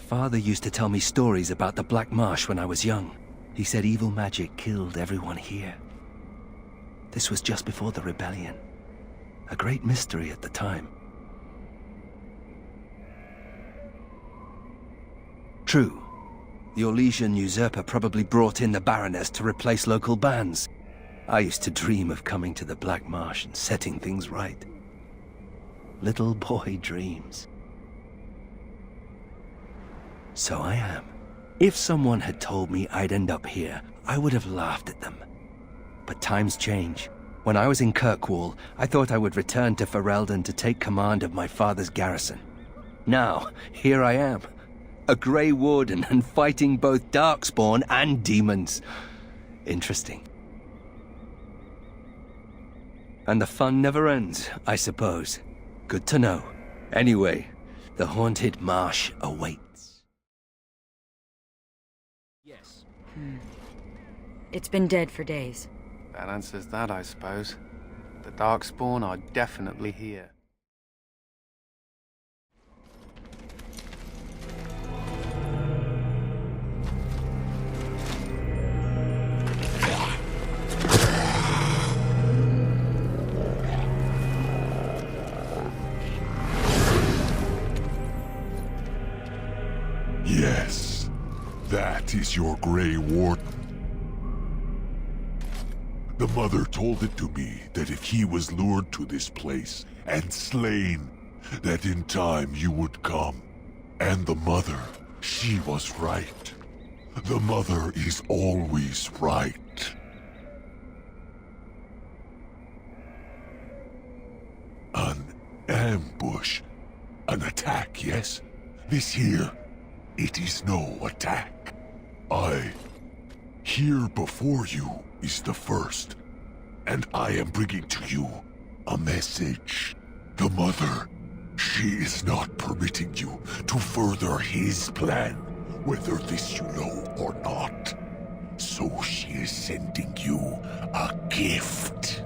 father used to tell me stories about the Blackmarsh when I was young. He said evil magic killed everyone here. This was just before the rebellion. A great mystery at the time. True. The Orlesian usurper probably brought in the Baroness to replace local bands. I used to dream of coming to the Blackmarsh and setting things right. Little boy dreams. So I am. If someone had told me I'd end up here, I would have laughed at them. But times change. When I was in Kirkwall, I thought I would return to Ferelden to take command of my father's garrison. Now, here I am. A Grey Warden and fighting both Darkspawn and demons. Interesting. And the fun never ends, I suppose. Good to know. Anyway, the haunted marsh awaits. Yes. It's been dead for days. That answers that, I suppose. The Darkspawn are definitely here. Yes, that is your Grey Warden. The mother told it to me that if he was lured to this place and slain, that in time you would come. And the mother, she was right. The mother is always right. An ambush. An attack, yes? This here, it is no attack. Here before you is the first, and I am bringing to you a message. The mother, she is not permitting you to further his plan, whether this you know or not. So she is sending you a gift.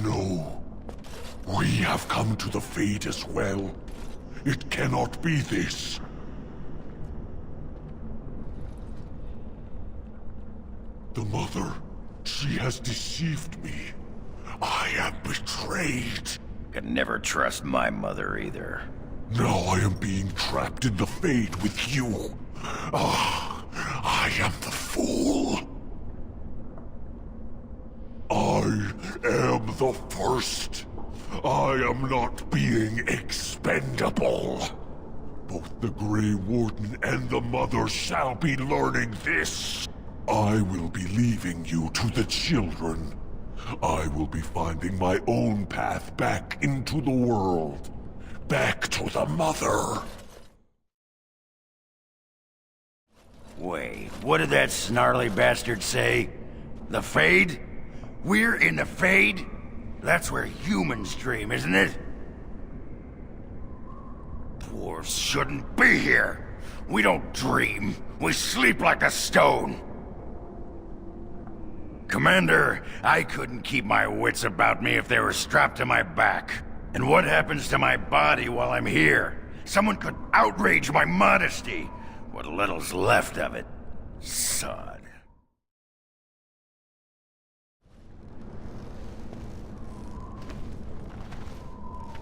No. We have come to the Fade as well. It cannot be this. The mother, she has deceived me. I am betrayed. Could never trust my mother either. Now I am being trapped in the Fade with you. Ah, I am the fool. I am the first. I am not being expendable. Both the Grey Warden and the Mother shall be learning this. I will be leaving you to the children. I will be finding my own path back into the world. Back to the Mother. Wait, what did that snarly bastard say? The Fade? We're in the Fade? That's where humans dream, isn't it? Dwarves shouldn't be here. We don't dream. We sleep like a stone. Commander, I couldn't keep my wits about me if they were strapped to my back. And what happens to my body while I'm here? Someone could outrage my modesty. What little's left of it. Sod.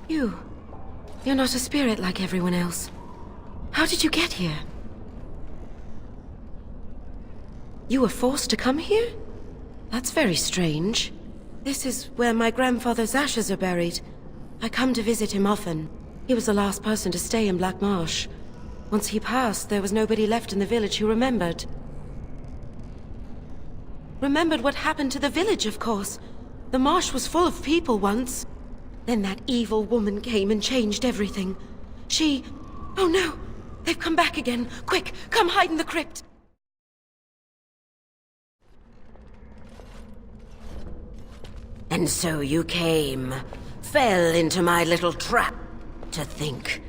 You're not a spirit like everyone else. How did you get here? You were forced to come here? That's very strange. This is where my grandfather's ashes are buried. I come to visit him often. He was the last person to stay in Blackmarsh. Once he passed, there was nobody left in the village who remembered. Remembered what happened to the village, of course. The marsh was full of people once. Then that evil woman came and changed everything. She... Oh no! They've come back again! Quick, come hide in the crypt! And so you came. Fell into my little trap. To think.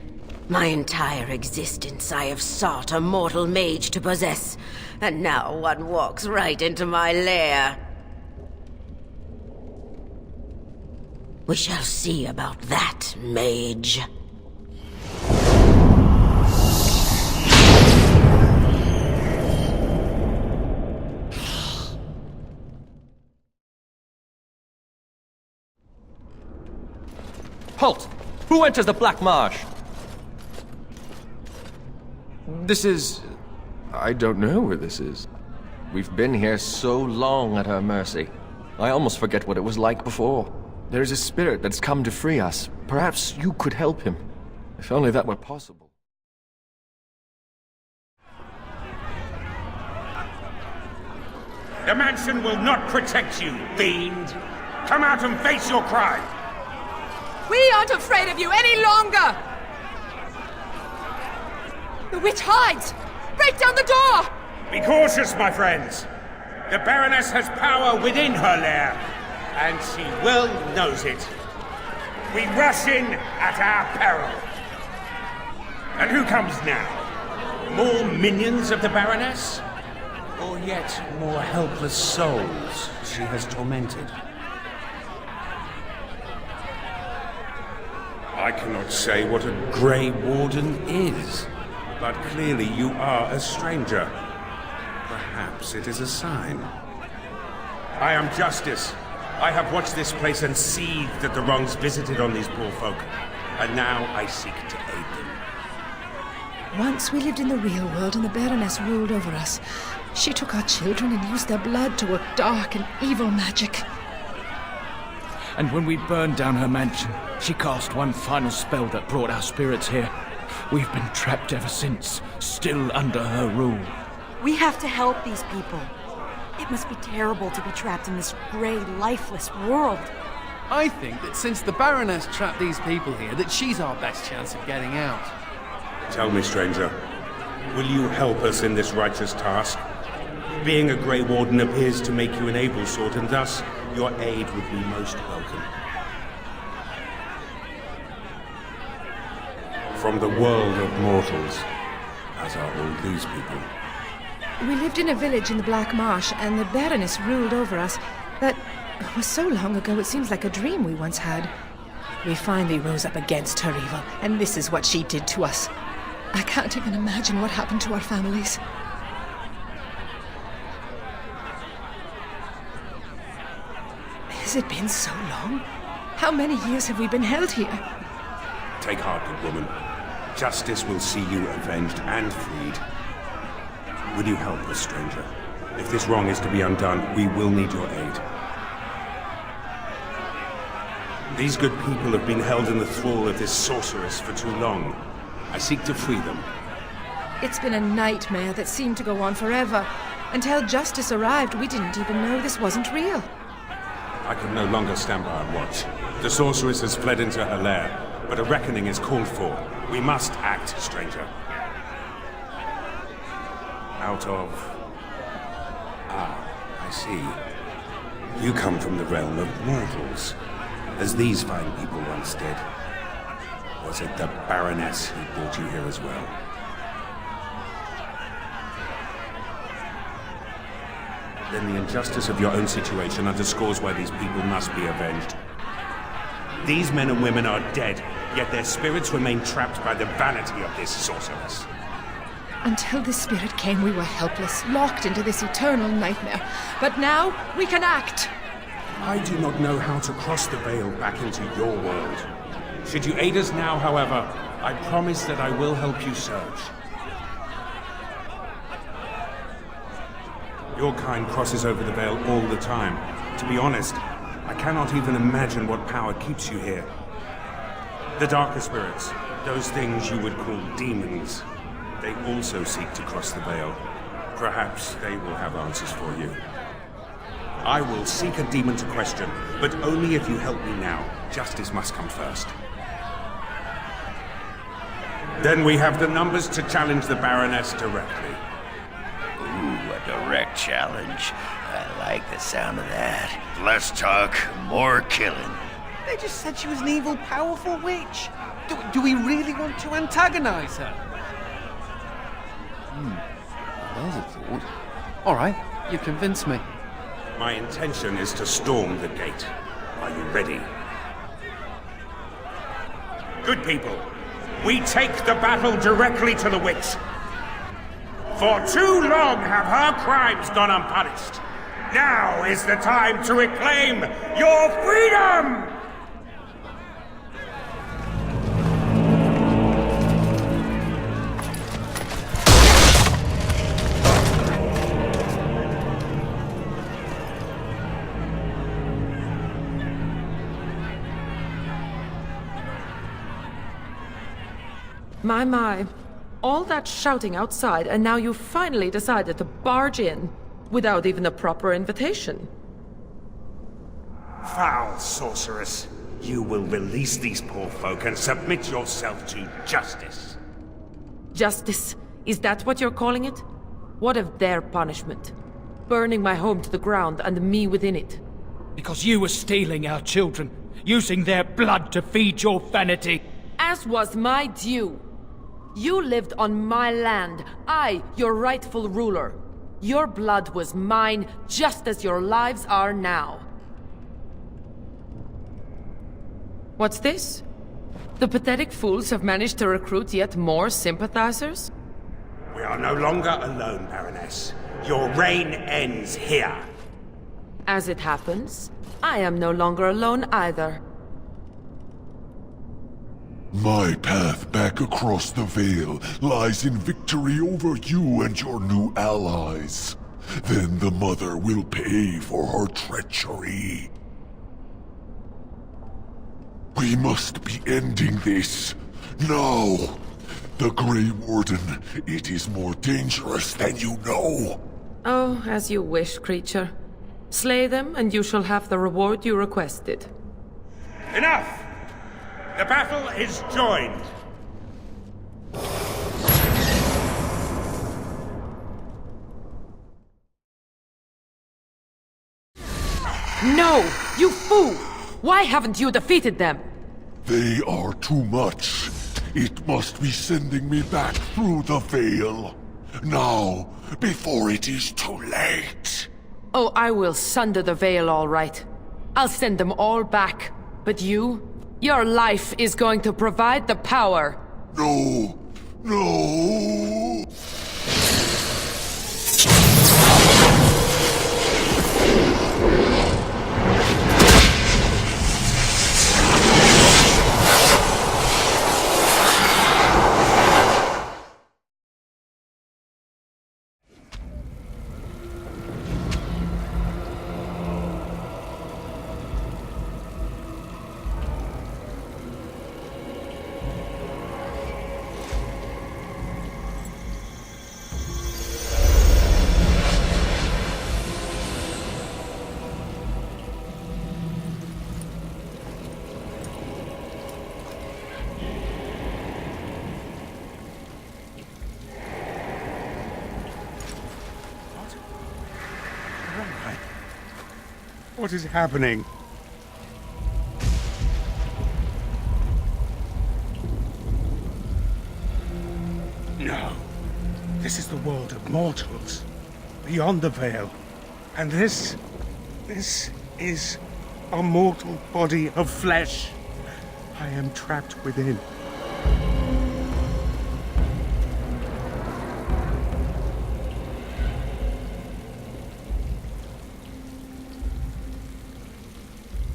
My entire existence I have sought a mortal mage to possess. And now one walks right into my lair. We shall see about that, mage. Halt! Who enters the Blackmarsh? This is... I don't know where this is. We've been here so long at her mercy. I almost forget what it was like before. There is a spirit that's come to free us. Perhaps you could help him. If only that were possible. The mansion will not protect you, fiend! Come out and face your crime! We aren't afraid of you any longer! The witch hides! Break down the door! Be cautious, my friends! The Baroness has power within her lair, and she well knows it. We rush in at our peril. And who comes now? More minions of the Baroness? Or yet more helpless souls she has tormented? I cannot say what a Grey Warden is, but clearly you are a stranger. Perhaps it is a sign. I am Justice. I have watched this place and seethed at the wrongs visited on these poor folk, and now I seek to aid them. Once we lived in the real world and the Baroness ruled over us. She took our children and used their blood to work dark and evil magic. And when we burned down her mansion, she cast one final spell that brought our spirits here. We've been trapped ever since, still under her rule. We have to help these people. It must be terrible to be trapped in this grey, lifeless world. I think that since the Baroness trapped these people here, that she's our best chance of getting out. Tell me, stranger, will you help us in this righteous task? Being a Grey Warden appears to make you an able sort, and thus your aid would be most welcome. From the world of mortals, as are all these people. We lived in a village in the Blackmarsh, and the Baroness ruled over us. That was so long ago, it seems like a dream we once had. We finally rose up against her evil, and this is what she did to us. I can't even imagine what happened to our families. Has it been so long? How many years have we been held here? Take heart, good woman. Justice will see you avenged and freed. Will you help us, stranger? If this wrong is to be undone, we will need your aid. These good people have been held in the thrall of this sorceress for too long. I seek to free them. It's been a nightmare that seemed to go on forever. Until justice arrived, we didn't even know this wasn't real. I can no longer stand by and watch. The sorceress has fled into her lair, but a reckoning is called for. We must act, stranger. Out of... I see. You come from the realm of mortals, as these fine people once did. Was it the Baroness who brought you here as well? Then the injustice of your own situation underscores why these people must be avenged. These men and women are dead, yet their spirits remain trapped by the vanity of this sorceress. Until this spirit came, we were helpless, locked into this eternal nightmare. But now, we can act! I do not know how to cross the veil back into your world. Should you aid us now, however, I promise that I will help you search. Your kind crosses over the veil all the time. To be honest, I cannot even imagine what power keeps you here. The darker spirits, those things you would call demons, they also seek to cross the veil. Perhaps they will have answers for you. I will seek a demon to question, but only if you help me now. Justice must come first. Then we have the numbers to challenge the Baroness directly. Ooh, a direct challenge. I like the sound of that. Less talk, more killing. They just said she was an evil, powerful witch. Do we really want to antagonize her? There's a thought. All right, you convinced me. My intention is to storm the gate. Are you ready? Good people, we take the battle directly to the witch. For too long have her crimes gone unpunished. Now is the time to reclaim your freedom! My. All that shouting outside, and now you finally decided to barge in without even a proper invitation. Foul sorceress. You will release these poor folk and submit yourself to justice. Justice? Is that what you're calling it? What of their punishment? Burning my home to the ground and me within it. Because you were stealing our children, using their blood to feed your vanity. As was my due. You lived on my land, I, your rightful ruler. Your blood was mine, just as your lives are now. What's this? The pathetic fools have managed to recruit yet more sympathizers? We are no longer alone, Baroness. Your reign ends here. As it happens, I am no longer alone either. My path back across the Veil lies in victory over you and your new allies. Then the Mother will pay for her treachery. We must be ending this. Now! The Grey Warden, it is more dangerous than you know. Oh, as you wish, creature. Slay them, and you shall have the reward you requested. Enough! The battle is joined. No! You fool! Why haven't you defeated them? They are too much. It must be sending me back through the Veil. Now, before it is too late. Oh, I will sunder the Veil all right. I'll send them all back. But you? Your life is going to provide the power. No. No. What is happening? No. This is the world of mortals, beyond the Veil. And this is a mortal body of flesh. I am trapped within.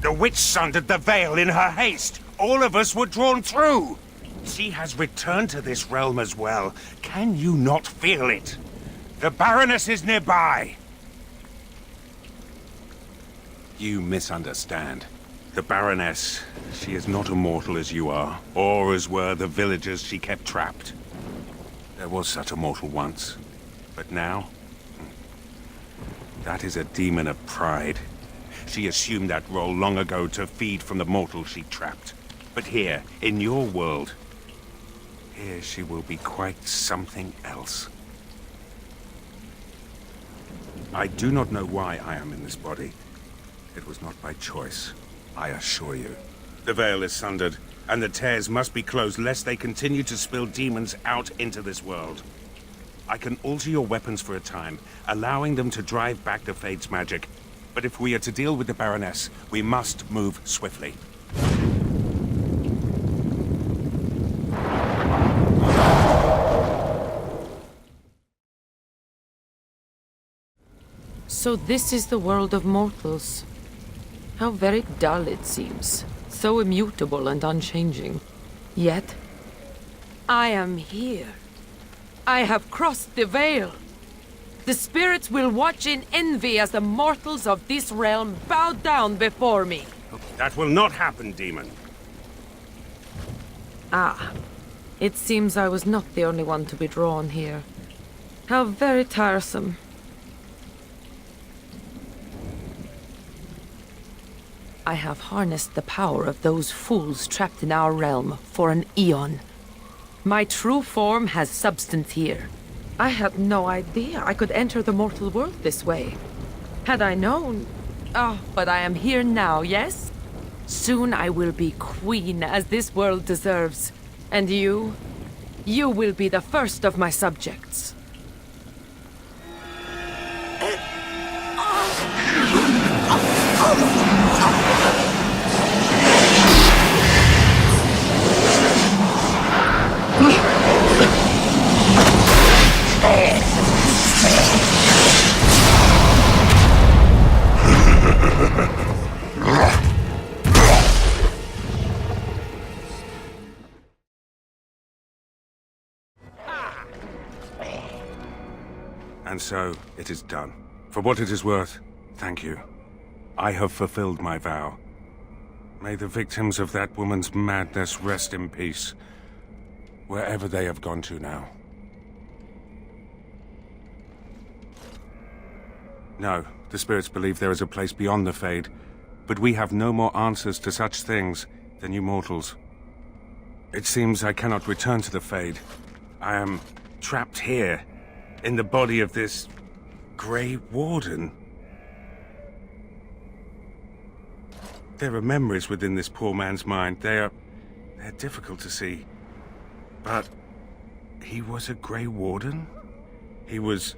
The witch sundered the Veil in her haste. All of us were drawn through. She has returned to this realm as well. Can you not feel it? The Baroness is nearby. You misunderstand. The Baroness, she is not immortal as you are, or as were the villagers she kept trapped. There was such a mortal once, but now? That is a demon of pride. She assumed that role long ago to feed from the mortals she trapped. But here, in your world, here she will be quite something else. I do not know why I am in this body. It was not by choice, I assure you. The veil is sundered, and the tears must be closed lest they continue to spill demons out into this world. I can alter your weapons for a time, allowing them to drive back the Fade's magic. But if we are to deal with the Baroness, we must move swiftly. So this is the world of mortals. How very dull it seems. So immutable and unchanging. Yet, I am here. I have crossed the veil. The spirits will watch in envy as the mortals of this realm bow down before me. That will not happen, demon. Ah, it seems I was not the only one to be drawn here. How very tiresome. I have harnessed the power of those fools trapped in our realm for an eon. My true form has substance here. I had no idea I could enter the mortal world this way. Had I known... Oh, but I am here now, yes? Soon I will be queen as this world deserves. And you will be the first of my subjects. And so, it is done. For what it is worth, thank you. I have fulfilled my vow. May the victims of that woman's madness rest in peace, wherever they have gone to now. No, the spirits believe there is a place beyond the Fade, but we have no more answers to such things than you mortals. It seems I cannot return to the Fade. I am trapped here, in the body of this Grey Warden. There are memories within this poor man's mind. They're difficult to see. But he was a Grey Warden? He was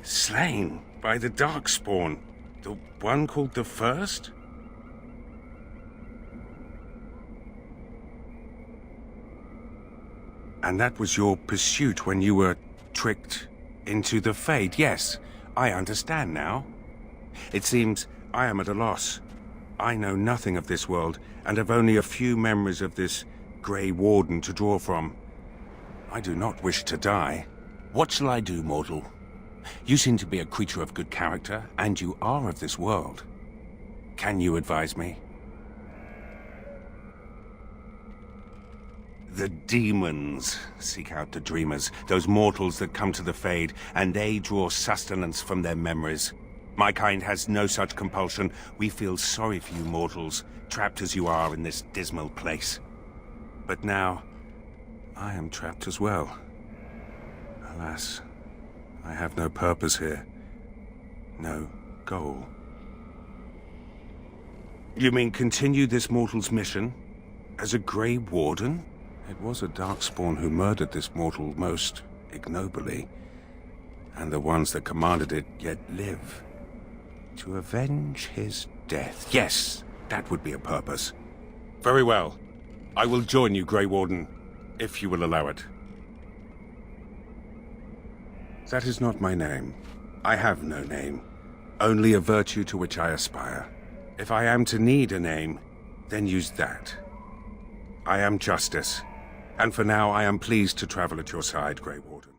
slain by the Darkspawn, the one called the First? And that was your pursuit when you were tricked into the Fade. Yes, I understand now. It seems I am at a loss. I know nothing of this world, and have only a few memories of this Grey Warden to draw from. I do not wish to die. What shall I do, mortal? You seem to be a creature of good character, and you are of this world. Can you advise me? The demons seek out the dreamers, those mortals that come to the Fade, and they draw sustenance from their memories. My kind has no such compulsion. We feel sorry for you mortals, trapped as you are in this dismal place. But now, I am trapped as well. Alas, I have no purpose here. No goal. You mean continue this mortal's mission? As a Grey Warden? It was a Darkspawn who murdered this mortal most ignobly. And the ones that commanded it yet live. To avenge his death. Yes, that would be a purpose. Very well. I will join you, Grey Warden, if you will allow it. That is not my name. I have no name. Only a virtue to which I aspire. If I am to need a name, then use that. I am Justice. And for now, I am pleased to travel at your side, Grey Warden.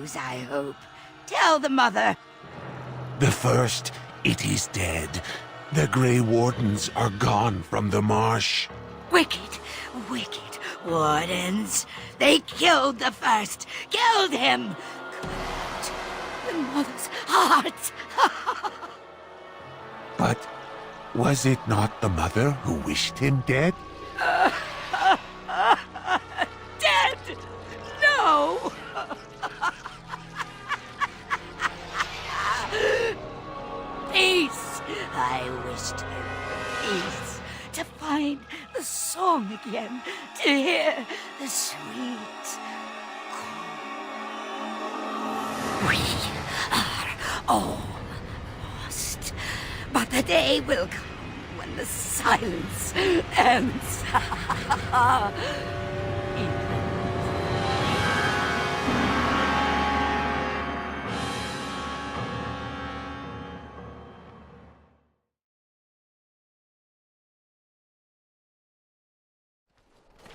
news, I hope. Tell the mother. The first, it is dead. The Grey Wardens are gone from the marsh. Wicked, wicked Wardens. They killed the first. Killed him. Cut the mother's heart. But was it not the mother who wished him dead? Dead? No! Peace! I wished him peace. To find the song again. To hear the sweet call. We are all lost. But the day will come when the silence ends.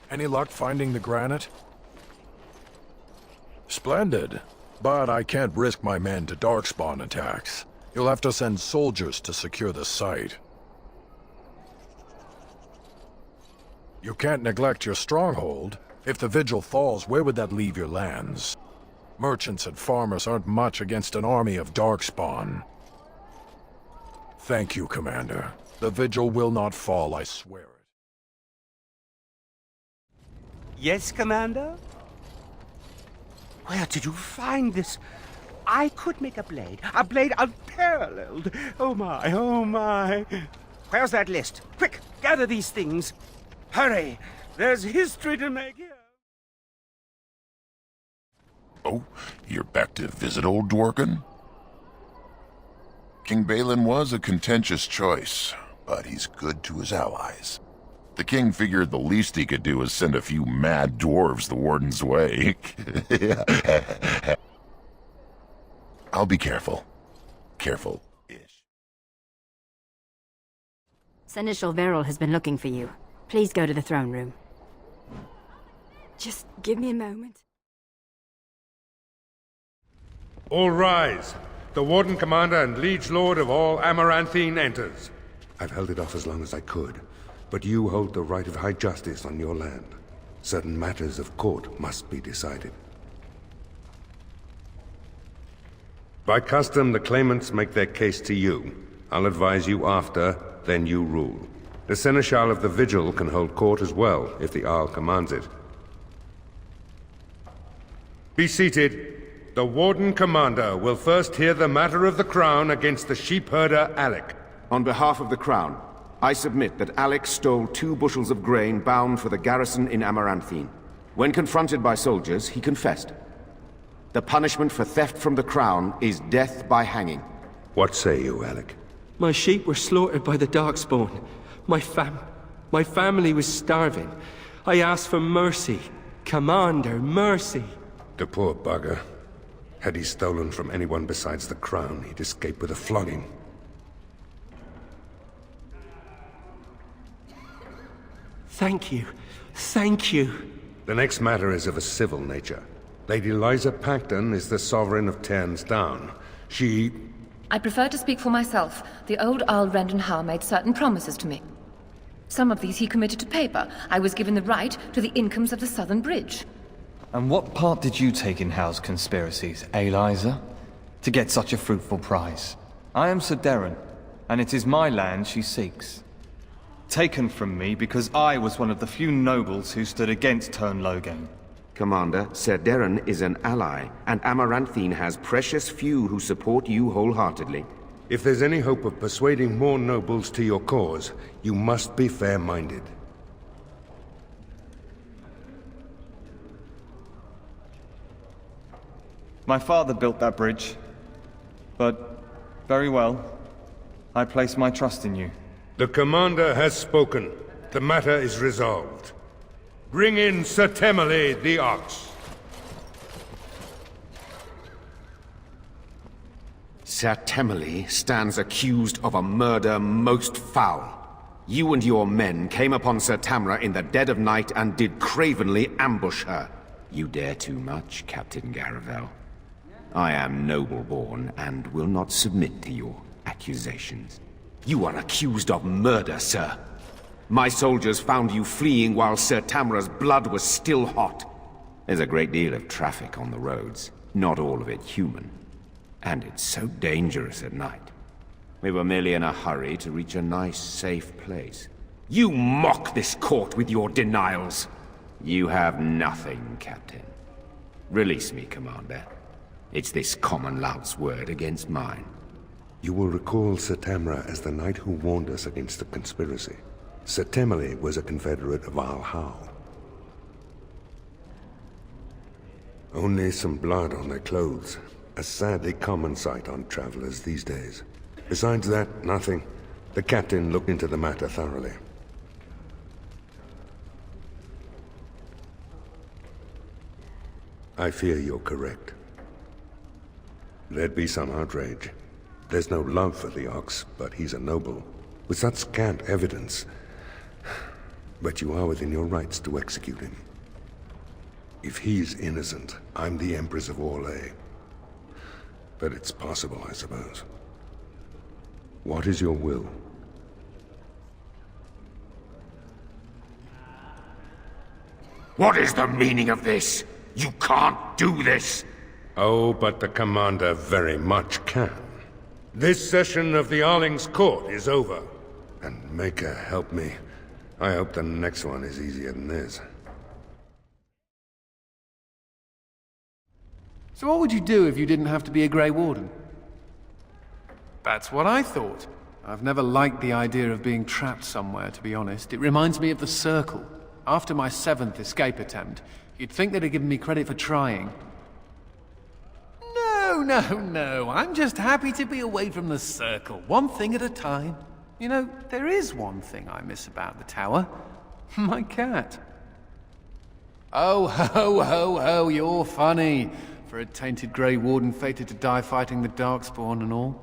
Any luck finding the granite? Splendid. But I can't risk my men to darkspawn attacks. You'll have to send soldiers to secure the site. You can't neglect your stronghold. If the vigil falls, where would that leave your lands? Merchants and farmers aren't much against an army of darkspawn. Thank you, Commander. The vigil will not fall, I swear it. Yes, Commander? Where did you find this? I could make a blade unparalleled. Oh my, oh my. Where's that list? Quick, gather these things. Hurry, there's history to make here. Oh, you're back to visit old Dworkin? King Balin was a contentious choice, but he's good to his allies. The king figured the least he could do was send a few mad dwarves the Warden's way. I'll be careful. Careful-ish. Seneschal Verrill has been looking for you. Please go to the throne room. Just give me a moment. All rise. The Warden Commander and Liege Lord of all Amaranthine enters. I've held it off as long as I could, but you hold the right of high justice on your land. Certain matters of court must be decided. By custom, the claimants make their case to you. I'll advise you after, then you rule. The Seneschal of the Vigil can hold court as well, if the Arl commands it. Be seated. The Warden Commander will first hear the matter of the Crown against the sheepherder Alec. On behalf of the Crown, I submit that Alec stole 2 bushels of grain bound for the garrison in Amaranthine. When confronted by soldiers, he confessed. The punishment for theft from the Crown is death by hanging. What say you, Alec? My sheep were slaughtered by the Darkspawn. My family was starving. I asked for mercy. Commander, mercy. The poor bugger. Had he stolen from anyone besides the Crown, he'd escape with a flogging. Thank you. Thank you. The next matter is of a civil nature. Lady Liza Pacton is the sovereign of Terns Down. She... I prefer to speak for myself. The old Arl Rendenhall made certain promises to me. Some of these he committed to paper. I was given the right to the incomes of the Southern Bridge. And what part did you take in Hal's conspiracies, Liza? To get such a fruitful prize? I am Sir Darren, and it is my land she seeks. Taken from me because I was one of the few nobles who stood against Tern Logain. Commander, Sir Darren is an ally, and Amaranthine has precious few who support you wholeheartedly. If there's any hope of persuading more nobles to your cause, you must be fair-minded. My father built that bridge. But, very well. I place my trust in you. The Commander has spoken. The matter is resolved. Bring in Sir Temmerley the Ox. Sir Temmerley stands accused of a murder most foul. You and your men came upon Sir Tamra in the dead of night and did cravenly ambush her. You dare too much, Captain Garavel. I am noble-born and will not submit to your accusations. You are accused of murder, sir. My soldiers found you fleeing while Sir Tamra's blood was still hot. There's a great deal of traffic on the roads, not all of it human. And it's so dangerous at night. We were merely in a hurry to reach a nice, safe place. You mock this court with your denials. You have nothing, Captain. Release me, Commander. It's this common lout's word against mine. You will recall Sir Tamra as the knight who warned us against the conspiracy. Sir Temeli was a confederate of Al-How. Only some blood on their clothes. A sadly common sight on travelers these days. Besides that, nothing. The captain looked into the matter thoroughly. I fear you're correct. There'd be some outrage. There's no love for the Ox, but he's a noble, with such scant evidence. But you are within your rights to execute him. If he's innocent, I'm the Empress of Orlais. But it's possible, I suppose. What is your will? What is the meaning of this? You can't do this! Oh, but the Commander very much can. This session of the Arling's court is over. And Maker help me. I hope the next one is easier than this. So what would you do if you didn't have to be a Grey Warden? That's what I thought. I've never liked the idea of being trapped somewhere, to be honest. It reminds me of the Circle. After my 7th escape attempt, you'd think they'd have given me credit for trying. No. I'm just happy to be away from the Circle, one thing at a time. You know, there is one thing I miss about the tower. My cat. Oh, ho, you're funny. For a tainted Grey Warden fated to die fighting the Darkspawn and all.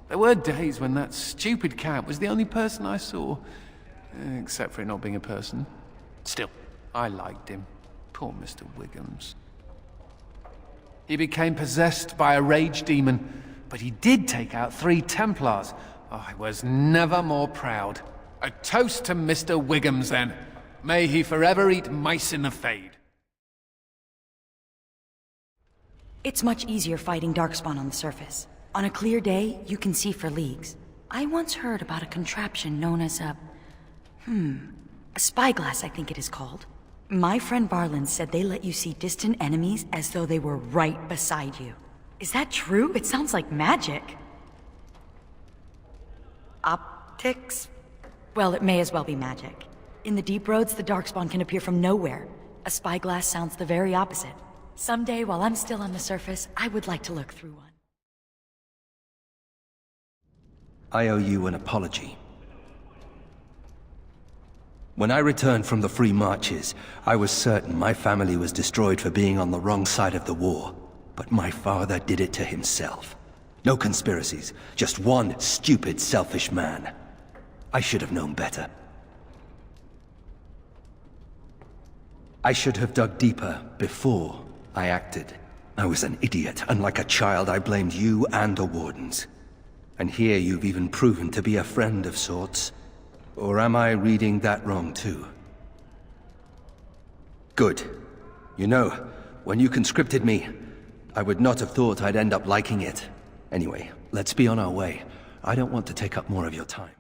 There were days when that stupid cat was the only person I saw. Except for it not being a person. Still, I liked him. Poor Mr. Wiggums. He became possessed by a rage demon, but he did take out 3 Templars. Oh, I was never more proud. A toast to Mr. Wiggums, then. May he forever eat mice in the Fade. It's much easier fighting Darkspawn on the surface. On a clear day, you can see for leagues. I once heard about a contraption known as a spyglass, I think it is called. My friend Varlin said they let you see distant enemies as though they were right beside you. Is that true? It sounds like magic. Optics? Well, it may as well be magic. In the deep roads, the Darkspawn can appear from nowhere. A spyglass sounds the very opposite. Someday, while I'm still on the surface, I would like to look through one. I owe you an apology. When I returned from the Free Marches, I was certain my family was destroyed for being on the wrong side of the war. But my father did it to himself. No conspiracies, just one stupid, selfish man. I should have known better. I should have dug deeper before I acted. I was an idiot, and like a child I blamed you and the Wardens. And here you've even proven to be a friend of sorts. Or am I reading that wrong too? Good. You know, when you conscripted me, I would not have thought I'd end up liking it. Anyway, let's be on our way. I don't want to take up more of your time.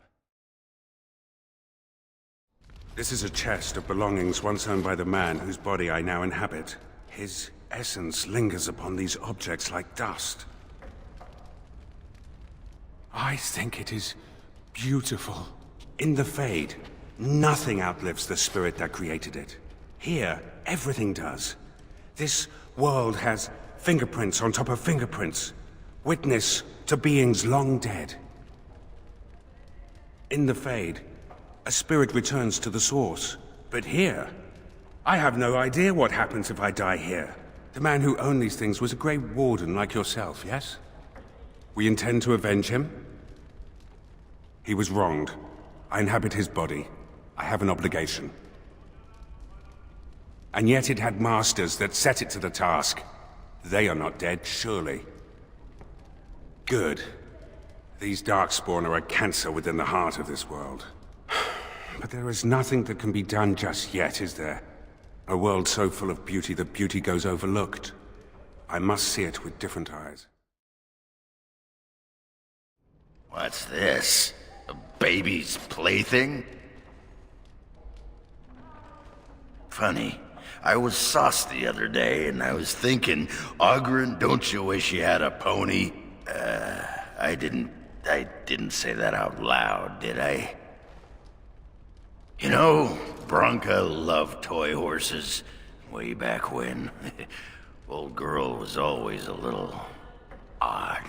This is a chest of belongings once owned by the man whose body I now inhabit. His essence lingers upon these objects like dust. I think it is beautiful. In the Fade, nothing outlives the spirit that created it. Here, everything does. This world has fingerprints on top of fingerprints, witness to beings long dead. In the Fade, a spirit returns to the source. But here, I have no idea what happens if I die here. The man who owned these things was a Grey Warden like yourself, yes? We intend to avenge him? He was wronged. I inhabit his body. I have an obligation. And yet it had masters that set it to the task. They are not dead, surely. Good. These Darkspawn are a cancer within the heart of this world. But there is nothing that can be done just yet, is there? A world so full of beauty that beauty goes overlooked. I must see it with different eyes. What's this? A baby's plaything? Funny. I was sauced the other day, and I was thinking, Ogren, don't you wish you had a pony? I didn't say that out loud, did I? You know, Bronca loved toy horses way back when. Old girl was always a little odd.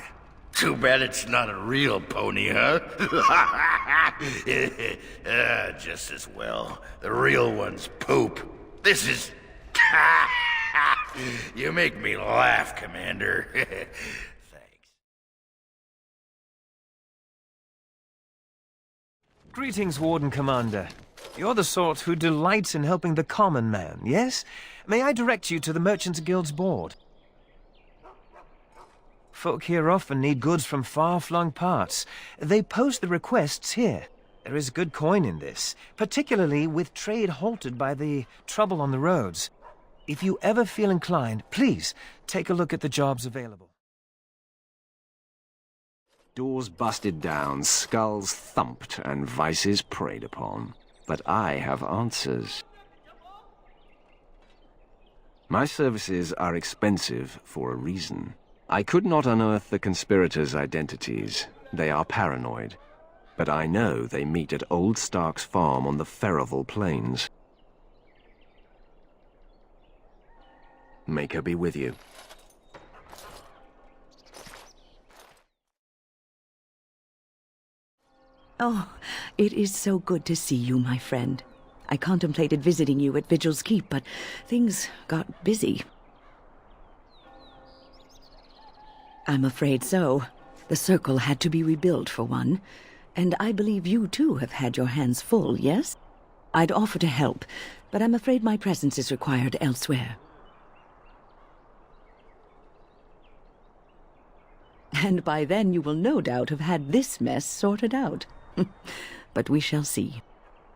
Too bad it's not a real pony, huh? Just as well. The real ones poop. This is... You make me laugh, Commander. Greetings, Warden Commander. You're the sort who delights in helping the common man, yes? May I direct you to the Merchants Guild's board? Folk here often need goods from far-flung parts. They post the requests here. There is good coin in this, particularly with trade halted by the trouble on the roads. If you ever feel inclined, please take a look at the jobs available. Doors busted down, skulls thumped, and vices preyed upon. But I have answers. My services are expensive for a reason. I could not unearth the conspirators' identities. They are paranoid. But I know they meet at Old Stark's farm on the Ferroval Plains. Make her be with you. Oh, it is so good to see you, my friend. I contemplated visiting you at Vigil's Keep, but things got busy. I'm afraid so. The Circle had to be rebuilt, for one. And I believe you, too, have had your hands full, yes? I'd offer to help, but I'm afraid my presence is required elsewhere. And by then you will no doubt have had this mess sorted out. But we shall see.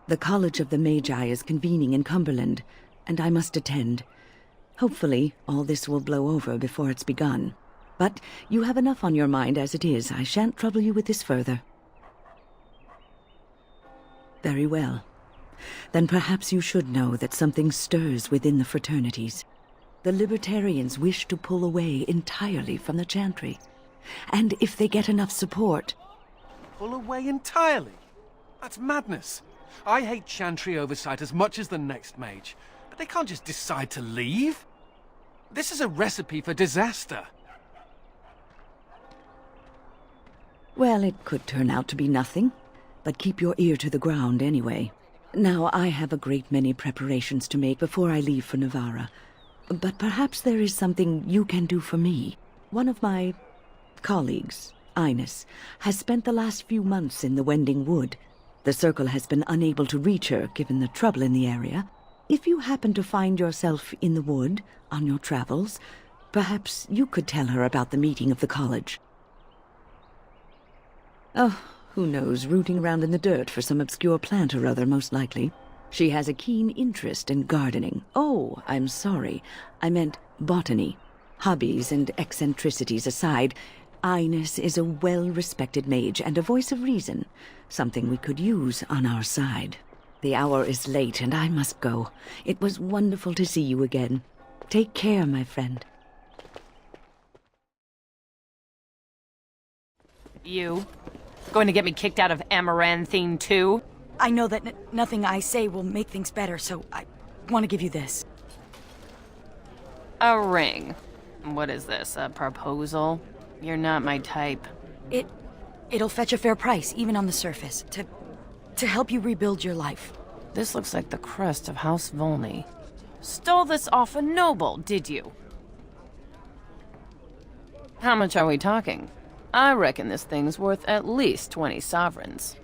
The College of the Magi is convening in Cumberland, and I must attend. Hopefully, all this will blow over before it's begun. But you have enough on your mind as it is. I shan't trouble you with this further. Very well. Then perhaps you should know that something stirs within the fraternities. The Libertarians wish to pull away entirely from the Chantry. And if they get enough support... Pull away entirely? That's madness. I hate Chantry oversight as much as the next mage, but they can't just decide to leave. This is a recipe for disaster. Well, it could turn out to be nothing, but keep your ear to the ground anyway. Now, I have a great many preparations to make before I leave for Navarra, but perhaps there is something you can do for me. One of my colleagues, Ines, has spent the last few months in the Wending Wood. The Circle has been unable to reach her, given the trouble in the area. If you happen to find yourself in the wood on your travels, perhaps you could tell her about the meeting of the college. Oh, who knows, rooting around in the dirt for some obscure plant or other, most likely. She has a keen interest in gardening. Oh, I'm sorry. I meant botany. Hobbies and eccentricities aside, Ines is a well-respected mage and a voice of reason, something we could use on our side. The hour is late and I must go. It was wonderful to see you again. Take care, my friend. You? Going to get me kicked out of Amaranthine too? I know that nothing I say will make things better, so I want to give you this. A ring. What is this, a proposal? You're not my type. It'll fetch a fair price, even on the surface, to help you rebuild your life. This looks like the crest of House Volney. Stole this off a noble, did you? How much are we talking? I reckon this thing's worth at least 20 sovereigns.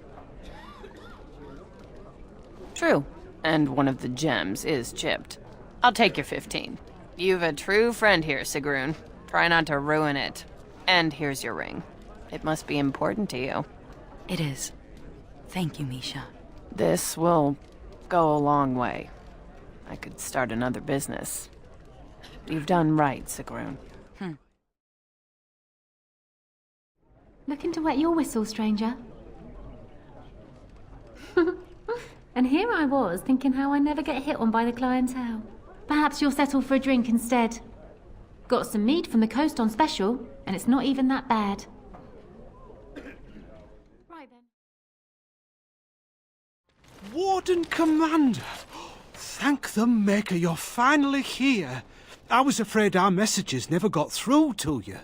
True, and one of the gems is chipped. I'll take your 15. You've a true friend here, Sigrun. Try not to ruin it. And here's your ring. It must be important to you. It is. Thank you, Misha. This will go a long way. I could start another business. You've done right, Sigrun. Looking to wet your whistle, stranger? And here I was, thinking how I never get hit on by the clientele. Perhaps you'll settle for a drink instead. Got some mead from the coast on special, and it's not even that bad. Right then. Warden Commander! Thank the Maker you're finally here. I was afraid our messages never got through to you.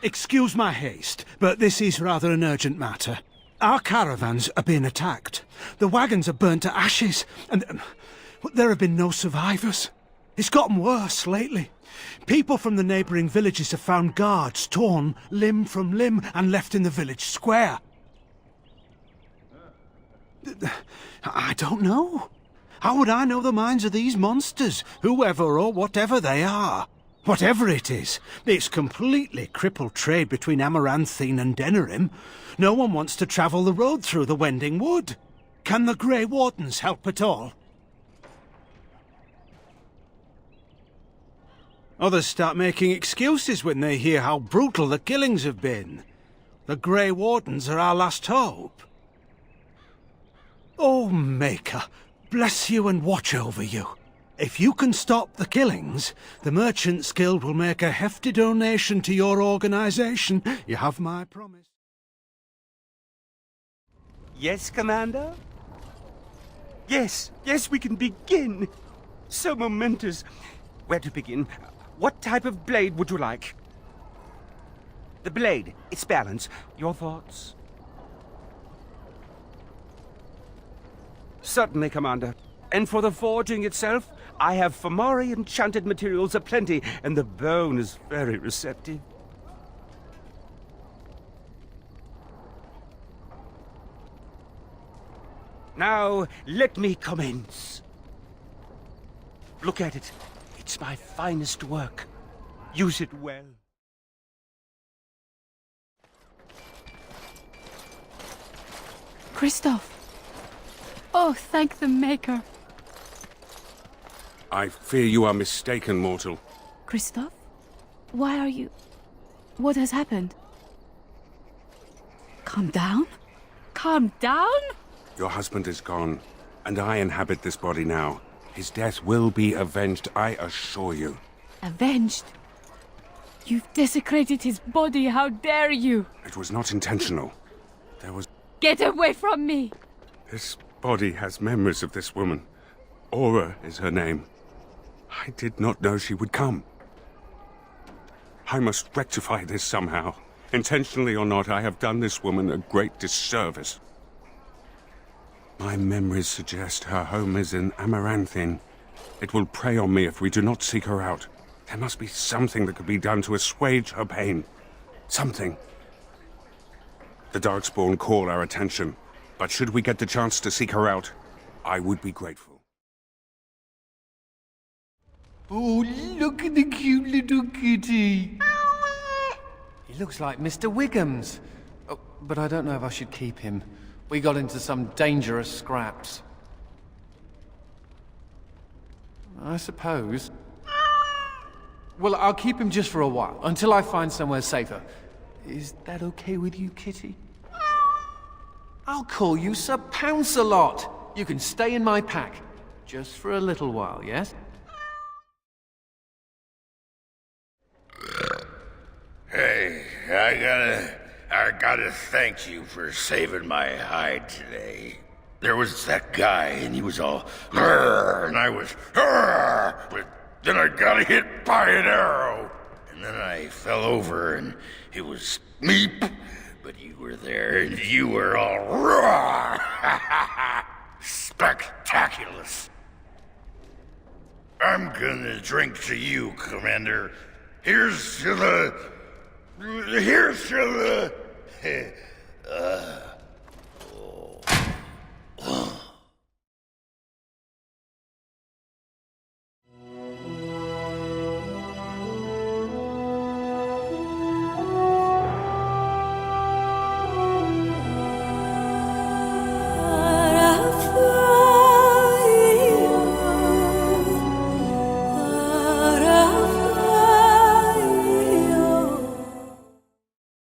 Excuse my haste, but this is rather an urgent matter. Our caravans are being attacked. The wagons are burnt to ashes, and there have been no survivors. It's gotten worse lately. People from the neighbouring villages have found guards torn limb from limb and left in the village square. I don't know. How would I know the minds of these monsters, whoever or whatever they are? Whatever it is, it's completely crippled trade between Amaranthine and Denerim. No one wants to travel the road through the Wending Wood. Can the Grey Wardens help at all? Others start making excuses when they hear how brutal the killings have been. The Grey Wardens are our last hope. Oh, Maker, bless you and watch over you. If you can stop the killings, the Merchants Guild will make a hefty donation to your organization. You have my promise. Yes, Commander? Yes, we can begin. So momentous. Where to begin? What type of blade would you like? The blade, its balance. Your thoughts? Certainly, Commander. And for the forging itself, I have Fomori enchanted materials aplenty, and the bone is very receptive. Now, let me commence. Look at it. It's my finest work. Use it well. Kristoff! Oh, thank the Maker. I fear you are mistaken, mortal. Kristoff? Why are you... What has happened? Calm down? Calm down? Your husband is gone, and I inhabit this body now. His death will be avenged, I assure you. Avenged? You've desecrated his body, how dare you! It was not intentional. There was... Get away from me! This body has memories of this woman. Aura is her name. I did not know she would come. I must rectify this somehow. Intentionally or not, I have done this woman a great disservice. My memories suggest her home is in Amaranthine. It will prey on me if we do not seek her out. There must be something that could be done to assuage her pain. Something. The Darkspawn call our attention, but should we get the chance to seek her out, I would be grateful. Oh, look at the cute little kitty. He looks like Mr. Wiggums. Oh, but I don't know if I should keep him. We got into some dangerous scraps. I suppose. Well, I'll keep him just for a while, until I find somewhere safer. Is that okay with you, kitty? I'll call you Sir Pounce-a-lot. You can stay in my pack. Just for a little while, yes? Hey, I gotta thank you for saving my hide today. There was that guy, and he was all, and I was, but then I got hit by an arrow. And then I fell over, and it was meep, but you were there, and you were all, spectaculous. I'm gonna drink to you, Commander. Here's to the...